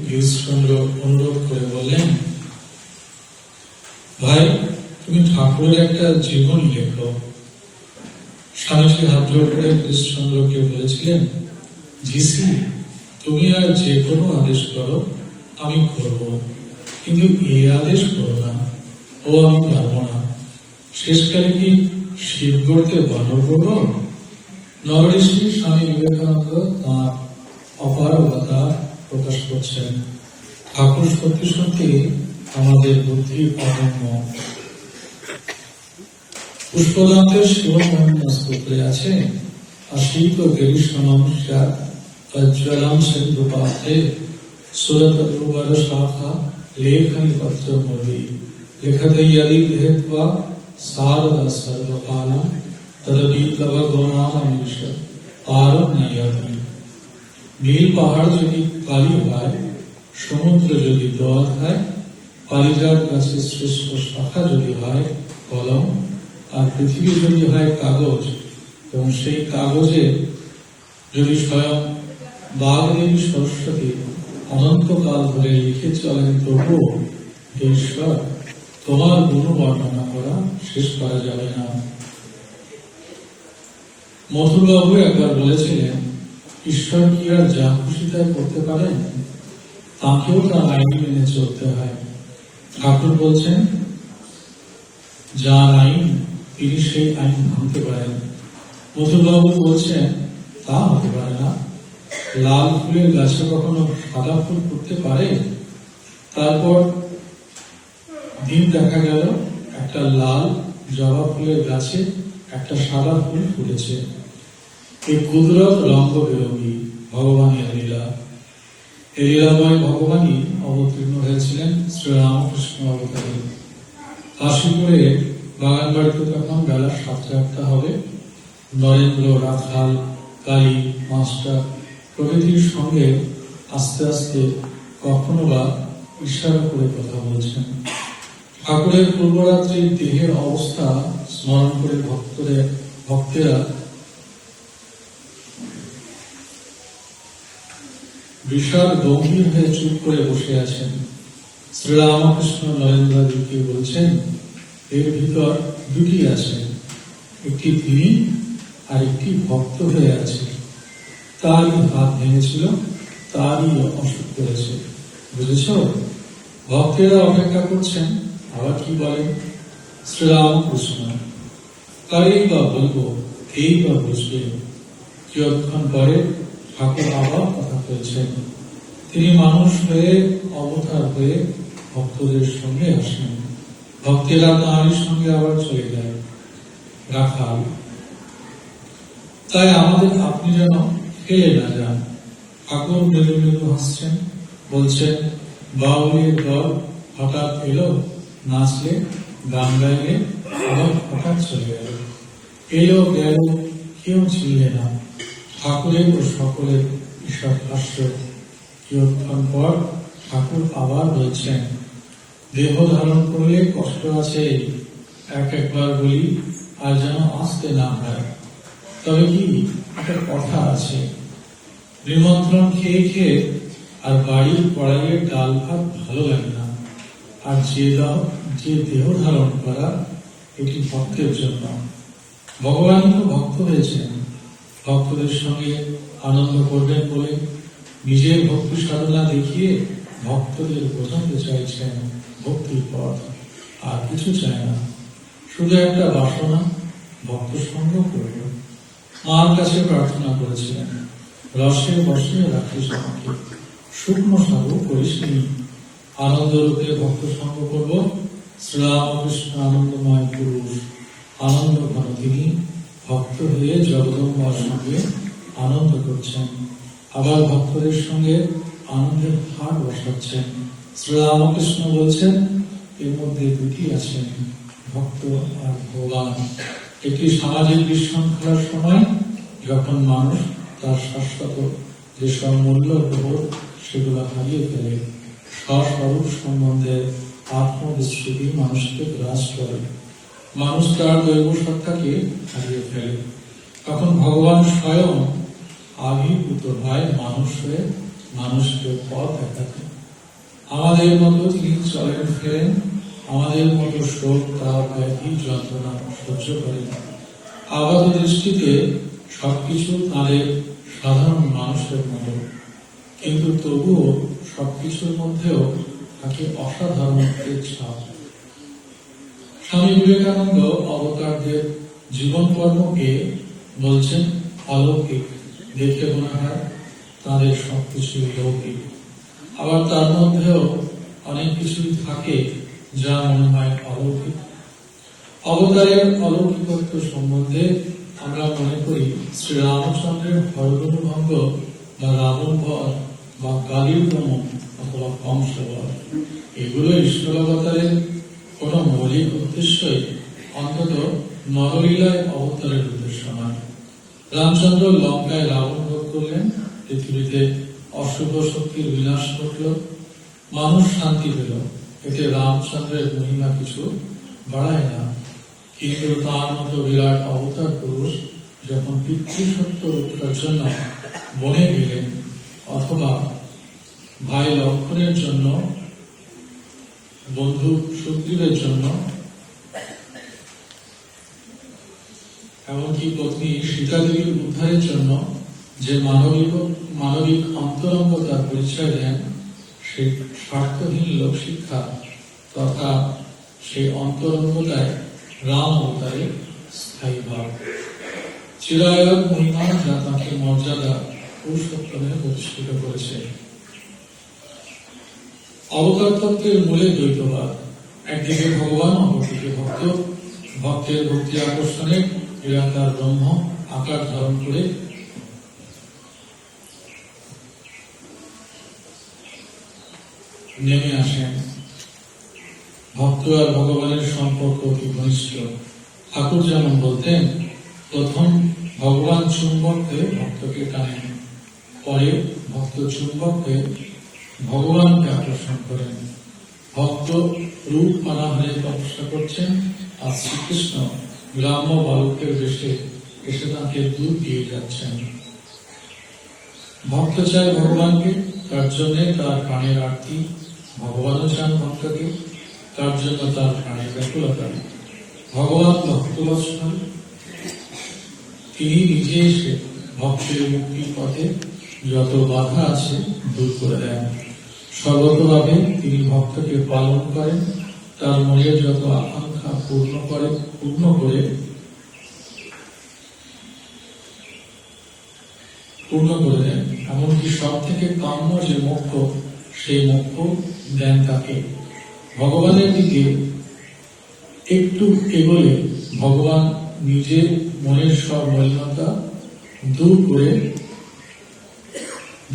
গিরিশচন্দ্র অনুরোধ করে বললেন, ভাই, তুমি ঠাকুরের একটা জীবন লেখো। স্বামীজি হাত জোড় করে গিরিশচন্দ্রকে বলেছিলেন, ঝিসি, তুমি আর যে কোনো আদেশ করো, আমি করব, কিন্তু এই আদেশ করো না, ও আমি পারবো না। শেষকালে কি শিব গড়তে বানর করবো? নরঋষি স্বামী বিবেকানন্দ তাঁর অপারগতা প্রকাশ করছেন। ঠাকুর সত্যি সত্যি আমাদের বুদ্ধি অদম্য। পুষ্পদান্তের শিবমহিমা স্তোত্রে আছে, আশীত গিরিশনম স্যাৎ অজ্জ্বলম সিন্ধুপাত্রে সুরতরুবর শাখা লেখনি পত্র মূলি লিখতে यदि भेदवा शारदा सर्वकालम तदविप्लव गौणामीश पारम नयाति। নীল পাহাড় যদি কালি হয়, সমুদ্র যদি দল হয়, পারিজাত গাছের শ্রেষ্ঠ শাখা যদি হয় কলম, আর পৃথিবী যদি হয় কাগজ, এবং সেই কাগজে যদি স্বয়ং বাগদেবী সরস্বতী অনন্তকাল ধরে লিখে চলেন, তবু ঈশ্বর, তোমার গুণ বর্ণনা করা শেষ করা যাবে না। মথুরবাবু একবার বলেছিলেন, ঈশ্বর কি আর যা খুশি তাই করতে পারেন? তাকেও তার আইন মেনে চলতে হয়। ঠাকুর বলছেন, যার আইন তিনি সেই আইন ভাঙতে পারেন। মথুরবাবু বলছেন, তা হতে পারে না। লাল ফুলের গাছে কখনো সাদা ফুল ফুটতে পারে? তারপর দিন দেখা গেল একটা লাল জবা ফুলের গাছে একটা সাদা ফুল ফুটেছে। এই কুদরত রঙ্গ বেরঙ্গী ভগবানের লীলা। এই লীলাময় ভগবানই অবতীর্ণ হয়েছিলেন শ্রীরামকৃষ্ণ অবতারে। কাশীপুরে বাগান বাড়িতে তখন বেলা 7:30 হবে। নরেন্দ্র, রাখাল, কালী, মাস্টার প্রভৃতির সঙ্গে আস্তে আস্তে কখনো বা ইশারা করে কথা বলছেন। ঠাকুরের পূর্বরাত্রির দেহের অবস্থা স্মরণ করে ভক্তেরা বিশাল গম্ভীর হয়ে চুপ করে বসে আছেন। শ্রীরামকৃষ্ণ নরেন্দ্রকে বলছেন, এর ভিতর দুটি আছে, একটি তিনি আর একটি ভক্ত হয়ে আছে। তারই হাত ভেঙেছিল, তারই অসুখ করেছে, বুঝেছ? ভক্তেরা অপেক্ষা করছেন আবার কি বলেন শ্রীরামকৃষ্ণ। কারেই বা বলবো, এই বা বুঝবে। কিয়ৎক্ষণ পরে ঠাকুর আবার কথা বলছেন। তিনি মানুষ হয়ে অবতার হয়ে ভক্তদের সঙ্গে আসেন। ভক্তেরা তাঁরই সঙ্গে আবার চলে যায়। রাখাল, তাই আমাদের আপনি যেন ফেলে না যান। ঠাকুর মৃদু মৃদু হাসছেন, বলছেন, বাউলের দল হঠাৎ এলো, নাচলে, গান গাইলে, আবার হঠাৎ চলে গেল। এলো গেল, কেউ ছিললে না। ঠাকুরের ও সকলের ঈশ্বর ভাষ্য। কিয়ৎক্ষণ পর ঠাকুর আবার বলছেন, দেহ ধারণ করলে কষ্ট আছে, একবার বলি, আর যেন আসতে না হয়। তবে কি একটা কথা আছে, নিমন্ত্রণ খেয়ে খেয়ে আর বাড়ির কড়াইয়ের ডাল ভাত ভালো লাগে না। আর যে দেহ ধারণ করা, এটি ভক্তের জন্য। ভগবান তো ভক্ত হয়েছেন, ভক্তদের সঙ্গে আনন্দ করবেন বলে নিজের ভক্তি সাধনা দেখিয়ে ভক্তদের বোঝাতে চাইছেন ভক্তির পথ, আর কিছু চায় না। শুধু একটা বাসনা, ভক্ত সঙ্গ করবে। মার কাছে প্রার্থনা করেছিলেন, রসে বসে রাখিস আমাকে, শুকনো সাধু করিসনি। আনন্দ রূপে ভক্ত সঙ্গ করব। শ্রীরামকৃষ্ণ আনন্দময় পুরুষ, আনন্দ ঘন তিনি ভক্ত হয়ে জগদম্বার সঙ্গে আনন্দ করছেন, আবার ভক্তদের সঙ্গে আনন্দের হাট বসাচ্ছেন। শ্রীরামকৃষ্ণ বলছেন, এর মধ্যে দুটি আছেন, ভক্ত আর ভগবান। একটি সামাজিক বিশৃঙ্খলার সময়, যখন মানুষ তার শাশ্বত যেসব মূল্যবোধ সেগুলো হারিয়ে ফেলে, স্বস্বরূপ সম্বন্ধে আত্মবিস্মৃতি মানুষকে গ্রাস করে, মানুষ তার দৈব সত্তাকে হারিয়ে ফেলে, তখন ভগবান স্বয়ং আবির্ভূত হয় মানুষ হয়ে, মানুষকে পথ দেখাতে। আমাদের মতো তিনি চলেন ফেরেন, আমাদের মতো শোক তাপ ব্যাধি যন্ত্রণা সহ্য করেন। আপাত দৃষ্টিতে সবকিছু তাঁদের সাধারণ মানুষের মতো, কিন্তু তবুও সবকিছুর মধ্যেও থাকে অসাধারণত্বের ছাপ। স্বামী বিবেকানন্দ অবতারদের জীবন কর্মকে বলছেন অলৌকিক, দেখে মনে হয় তাদের সবকিছু লৌকিক। আবার তার মধ্যেও অনেক কিছুই থাকে যা মনে হয় অলৌকিক। অবতারের অলৌকিকত্ব সম্বন্ধে আমরা মনে করি শ্রীরামচন্দ্রের হরধনুভঙ্গ বা রাবণ বধ বা কালীর দমন অথবা কংসবধ, এগুলো ঈশ্বরাবতারের কোন মৌলিক উদ্দেশ্যই অন্তত নরলীলায় অবতারের উদ্দেশ্য নয়। রামচন্দ্র লঙ্কায় রাবণ বধ করলেন, পৃথিবীতে অশুভ শক্তির বিনাশ ঘটল, মানুষ শান্তি পেল। এতে রামচন্দ্রের মহিমা কিছু বাড়ায় না, কিন্তু তার মতো বিরাট অবতার পুরুষ যখন পিতৃসত্য রক্ষার জন্য বনে গেলেন, অথবা ভাই লক্ষণের জন্য, বন্ধু সুগ্রীবের জন্য, এমনকি পত্নী সীতাদেবীর উদ্ধারের জন্য যে মানবিক অন্তরঙ্গতার পরিচয় দেন, সেই স্বার্থহীন লোকশিক্ষা তথা সেই অন্তরঙ্গতায় রাম অবতারের স্থায়ী ভাব। চিরায়ত মহিমা যা তাকে মর্যাদা পুরুষোত্তমে প্রতিষ্ঠিত করেছে। অবতার তত্ত্বের মূলে দ্বৈতবাদ, একদিকে ভগবান, অপরদিকে ভক্ত। ভক্তের ভক্তি আকর্ষণে নিরাকার ব্রহ্ম আকার ধারণ করে নেমে আসেন। ভক্ত আর ভগবানের সম্পর্ক অতি ঘনিষ্ঠ। ঠাকুর যেমন বলতেন, প্রথম ভগবান চুম্বক হয়ে ভক্তকে টানেন, পরে ভক্ত চুম্বক হয়ে ভগবানকে আকর্ষণ করেন। ভক্ত রূপ পানাহারে তপস্যা করছেন, আর শ্রীকৃষ্ণ গ্রাম্য বালকের বেশে এসে তাকে দুধ দিয়ে যাচ্ছেন। ভক্ত চায় ভগবানকে, তার জন্য তার প্রাণের আরতি। ভগবানও চান ভক্তকে, তার জন্য তার প্রাণের ব্যাকুলতা। ভগবান ভক্তবৎসল, তিনি নিজে এসে ভক্তের মুক্তির পথে যত বাধা আছে দূর করে দেন। সর্বতভাবে তিনি ভক্তকে পালন করেন, তার মনের যত আকাঙ্ক্ষা পূর্ণ করে দেন। এমনকি সব থেকে কাম্য যে মোক্ষ, সেই মোক্ষ দেন তাকে। ভগবানের দিকে একটু এগোলে ভগবান নিজের মনের সব মলিনতা দূর করে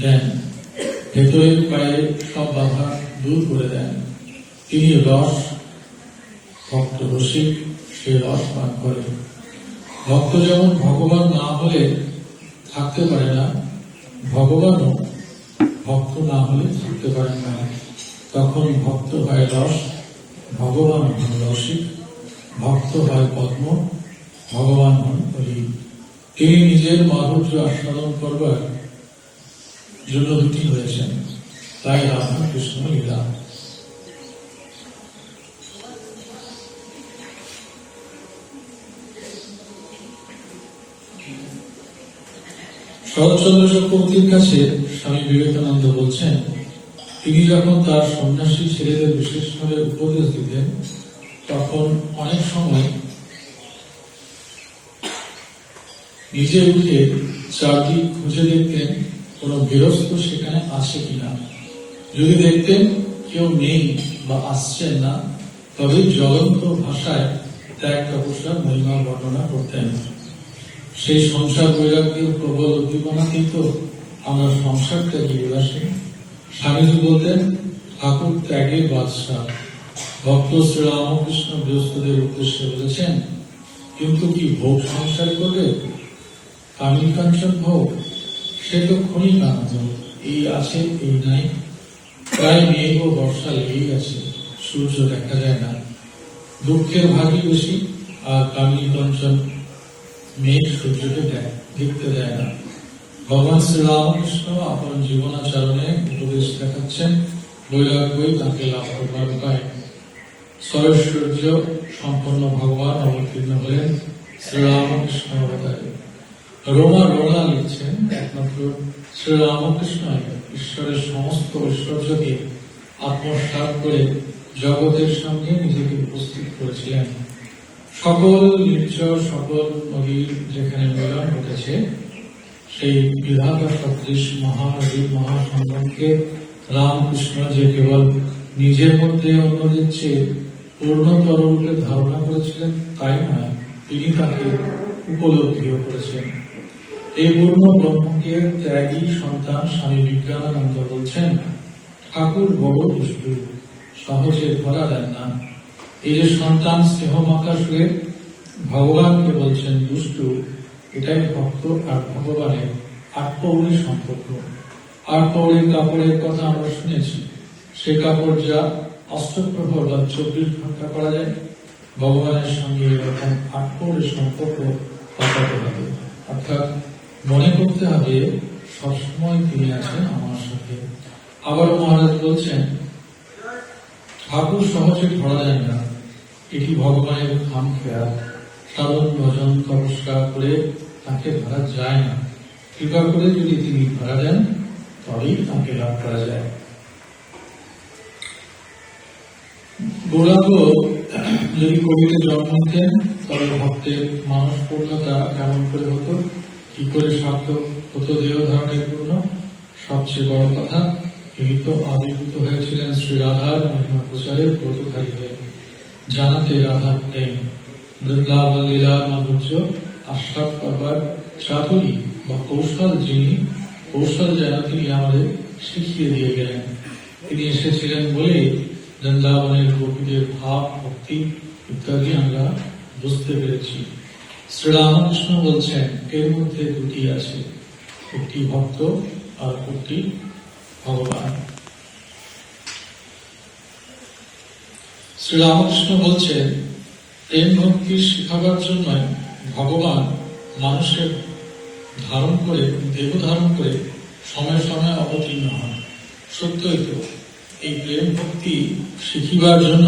দেন, ভেতরের পায়ে সব বাধা দূর করে দেন। তিনি রস, ভক্ত রসিক, সে রস পান করে। ভক্ত যেমন ভগবান না হলে থাকতে পারে না, ভগবানও ভক্ত না হলে থাকতে পারেন না। তখন ভক্ত হয় রস, ভগবান হন রসিক। ভক্ত হয় পদ্ম, ভগবান হন হরি। তিনি নিজের মাধুর্য আস্বাদন করবার জন্য দুটি হয়েছেন, তাই রাধা কৃষ্ণ লীলা। শরৎচন্দ্র চক্রবর্তীর কাছে স্বামী বিবেকানন্দ বলছেন, তিনি যখন তার সন্ন্যাসী ছেলেদের বিশেষভাবে উপদেশ দিতেন, তখন অনেক সময় নিজে উঠে চারদিক খুঁজে দেখতেন কোন গৃহস্থ সেখানে আছে কিনা। যদি দেখতেন কেউ নেই বা আসছেন না, তবে জ্বলন্ত ভাষায় ত্যাগ তপস্যার মহিমা বর্ণনা করতেন। সেই সংসার বৈরাগ্যের প্রবল উদ্দীপনাতেই তো আমরা সংসার ত্যাগী উদাসীন। স্বামীজি বলতেন, ঠাকুর ত্যাগের বাদশাহ। ভক্ত শ্রীরামকৃষ্ণ গৃহস্থদের উদ্দেশ্যে বলেছেন, কিন্তু কি ভোগ সংসার করবে? কামিল কাঞ্চন ভোগ, সে তো ক্ষণিক আনন্দ, এই আছে এই নাই। প্রায় মেঘ ও বর্ষা লেগেই আছে, সূর্য দেখা যায় না। দুঃখের ভাগই বেশি, আর কামিল কাঞ্চন মেঘ সূর্যকে দেখতে দেয় না। ভগবান শ্রীরামকৃষ্ণ আপন জীবনাচরণে উপদেশ দেখাচ্ছেন, বৈরাগ্যই তাকে লাভ করবার উপায়। সরৈশ্বর্য সম্পন্ন ভগবান অবতীর্ণ হলেন শ্রীরামকৃষ্ণ অবতারে। রোমা রোনা লিখছেন, একমাত্র শ্রীরামকৃষ্ণ ঈশ্বরের সমস্ত ঐশ্বর্যকে আত্মসাৎ করে জগতের সঙ্গে নিজেকে উপস্থিত করেছিলেন। সকল নির্ঝর সকল নদীর যেখানে মিলন ঘটেছে, সেই বিধাতা সদৃশ মহানদীর মহাসংগমকে রামকৃষ্ণ যে কেবল নিজের মধ্যে অন্যদের চেয়ে পূর্ণতর রূপে ধারণা করেছিলেন তাই নয়, তিনি তাকে উপলব্ধিও করেছেন। এই পূর্ণ ব্রহ্মকে ত্যাগী সন্তান স্বামী বিজ্ঞানানন্দ বলছেন, ঠাকুর বড় দুষ্টু, সহজে ধরা দেন না। এই যে সন্তান স্নেহমাখা সুরে ভগবানকে বলছেন দুষ্টু, এটাই ভক্ত আর ভগবানের আটপৌরী সম্পর্ক। আটপৌরীর কাপড়ের কথা আমরা শুনেছি, সে কাপড় যা অষ্টপ্রহর বা 24 ঘন্টা করা যায়, ভগবানের সঙ্গে এরকম আটপৌরী সম্পর্ক পাঠাতে হবে। অর্থাৎ মনে করতে হবে সবসময় তিনি আছেন আমার সাথে। আবার মহারাজ বলছেন, ঠাকুর সহজে ধরা যায় না, এটি ভগবানের খাম খেয়াল। সাধন ভজন তপস্যা করে তাকে ধরা যায় না। কৃপা করে যদি তিনি ধরা দেন, তবেই তাকে লাভ করা যায়। গৌরাঙ্গ যদি কবিতে জন্ম নিতেন, তবে ভক্তের মানস পূর্ণতা কেমন করে হতো, কি করে সার্থক হতো দেহ ধারণের পূর্ণ। সবচেয়ে বড় কথা, তিনি তো আবির্ভূত হয়েছিলেন শ্রী রাধার মহিমা প্রচারের ব্রতধারী হয়ে, জানাতে রাধার প্রেম, বৃন্দাবন লীলার মাধুর্য আস্বাদ করবার চাতুরী বা কৌশল, যিনি কৌশল যেন তিনি আমাদের শিখিয়ে দিয়ে গেলেন। তিনি এসেছিলেন বলে বৃন্দাবনের গোপীদের ভাব ভক্তি ইত্যাদি আমরা বুঝতে পেরেছি। শ্রীরামকৃষ্ণ বলছেন, এর মধ্যে দুটি আছে, একটি ভক্ত আর একটি ভগবান। শ্রীরামকৃষ্ণ বলছেন, প্রেম ভক্তি শিখাবার জন্য ভগবান মানুষের ধারণ করে, দেহ ধারণ করে সময় সময় অবতীর্ণ হন। সত্যই তো, এই প্রেম ভক্তি শিখিবার জন্য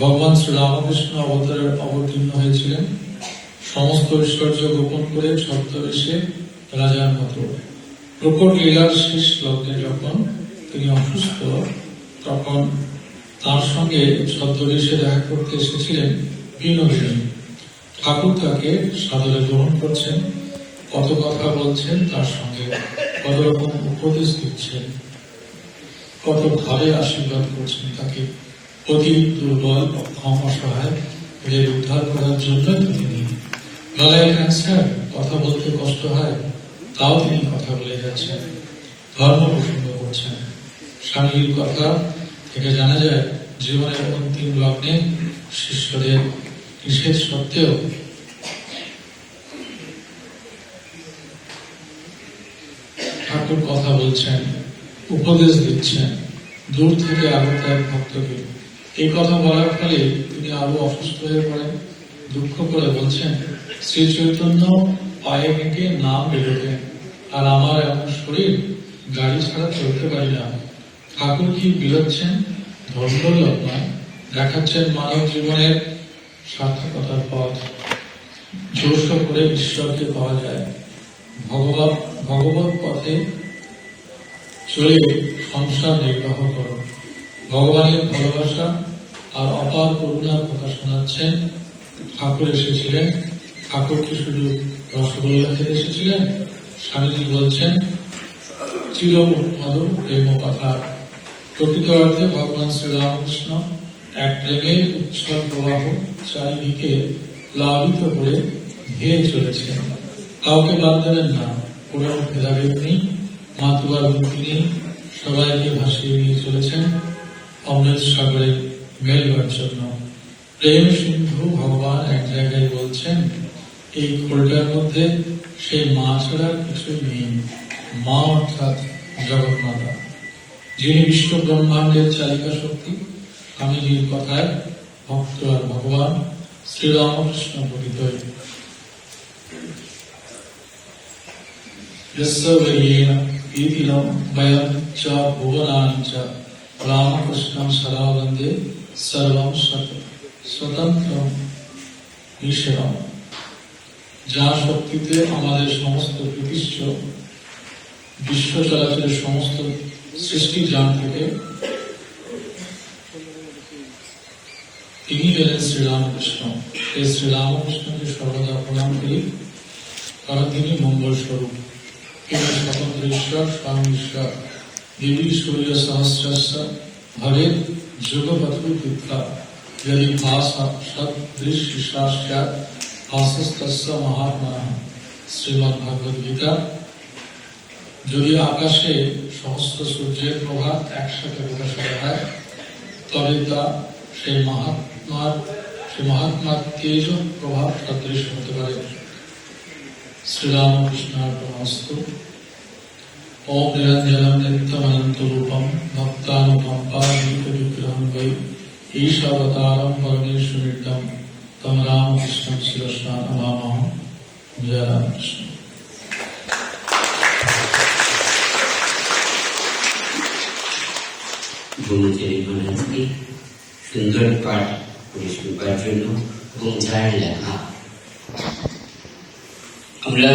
ভগবান শ্রীরামকৃষ্ণ অবতীর্ণ হয়েছিলেন। সমস্ত ঐশ্বর্য গোপন করে ছদ্মবেশে রাজার মতো। প্রকট লীলার শেষ লগ্নে যখন তিনি অসুস্থ, তখন তার সঙ্গে ছদ্মবেশে দেখা করতে এসেছিলেন বিনোদিনী। ঠাকুর তাকে সাদরে গ্রহণ করছেন, কত কথা বলছেন তার সঙ্গে, কত রকম উপদেশ দিচ্ছেন, কত ভাবে আশীর্বাদ করছেন তাকে। অতি দুর্বল অক্ষম অসহায় এদের উদ্ধার করার জন্য তিনি, গলায় ক্যান্সার, কথা বলতে কষ্ট হয়, তাও তিনি কথা বলে যাচ্ছেন, ধর্ম প্রসঙ্গ করছেন। স্বামীর কথা থেকে জানা যায়, জীবনের অন্তিম লগ্নে শিষ্যদের নিষেধ সত্ত্বেও ঠাকুর কথা বলছেন, উপদেশ দিচ্ছেন দূর থেকে আগত এক ভক্তকে। এই কথা বলার ফলে তিনি আরো অসুস্থ হয়ে পড়েন। দুঃখ করে বলছেন, শ্রী চৈতন্য পায়ে হেঁটে নাম বেরোতেন, আর আমার এমন শরীর, গাড়ি ছাড়া চলতে পারি না। ঠাকুর কি বিরোচ্ছেন, ধর্মলোক নয়, দেখাচ্ছেন মানব জীবনের সার্থকতার পথ। জোর করে ঈশ্বরকে পাওয়া যায়। ভগবত পথে চলে সংসার নির্বাহ করো। ভগবানের ভালোবাসা আর অপার করুণার কথা শোনাচ্ছেন। ঠাকুর এসেছিলেন, ঠাকুর কি শুধু রসগোল্লা খেতে এসেছিলেন? স্বামীজি বলছেন, চিরমধু প্রেম কথা। প্রকৃত অর্থে ভগবান শ্রীরামকৃষ্ণ এক প্রেমের উচ্ছল প্রবাহ চারিদিকে প্লাবিত করে ধেয়ে চলেছেন। কাউকে বাদ দেবেন না, কোনো ভেদাভেদ নেই, মাতুবার মুক্তি নেই, সবাইকে ভাসিয়ে নিয়ে চলেছেন অমৃত সাগরে মেলবার জন্য। প্রেম সিন্ধু ভগবান এক জায়গায় বলছেন, এই খোলটার মধ্যে সেই মা ছাড়া কিছুই নেই। মা অর্থাৎ জগৎমাতা, যিনি বিশ্ব ব্রহ্মাণ্ডের চালিকা শক্তি। স্বামীজির কথায় ভক্ত আর ভগবান শ্রীরামকৃষ্ণ পঠিত। यस्य वैयेन कीर्तिनं वयं च भुवनानि च রামকৃষ্ণম সদা বন্দে সর্বম স্বতন্ত্রম ঈশ্বরম। যার শক্তিতে আমাদের সমস্ত প্রতিষ্ঠ বিশ্ব চলাচলের সমস্ত সৃষ্টি জান থেকে তিনি গেলেন শ্রীরামকৃষ্ণ। এই শ্রীরামকৃষ্ণকে সর্বদা প্রণাম করি, কারণ তিনি মঙ্গল স্বরূপ। তিনি স্বতন্ত্র ঈশ্বর, স্বয়ং ঈশ্বর। দেবী সূর্য সহস্রস্য ভবেৎ যুগপথু বিদ্যা यदि भासा सदृश्य भासस्तस्य महात्मनः। শ্রীমদ্ ভগবদ গীতা। যদি আকাশে সহস্র সূর্যের প্রভাব একসাথে প্রকাশিত হয়, তবে তা সেই মহাত্মার তেজ প্রভাব সদৃশ হতে পারে। শ্রীরামকৃষ্ণার্পণমস্তু। ওম নিরঞ্জনম নিত্যমনন্ত রূপম ভক্তানুকম্পাবিগ্রহং বৈ ঈশাবতারম পরমেশ্বরিতম তম রামকৃষ্ণম শিরসা নমামঃ। জয় রামকৃষ্ণ। ব্রহ্মচারী মহারাজকে সুন্দর পাঠ করে শুনবার জন্য এবং যার লেখা আমরা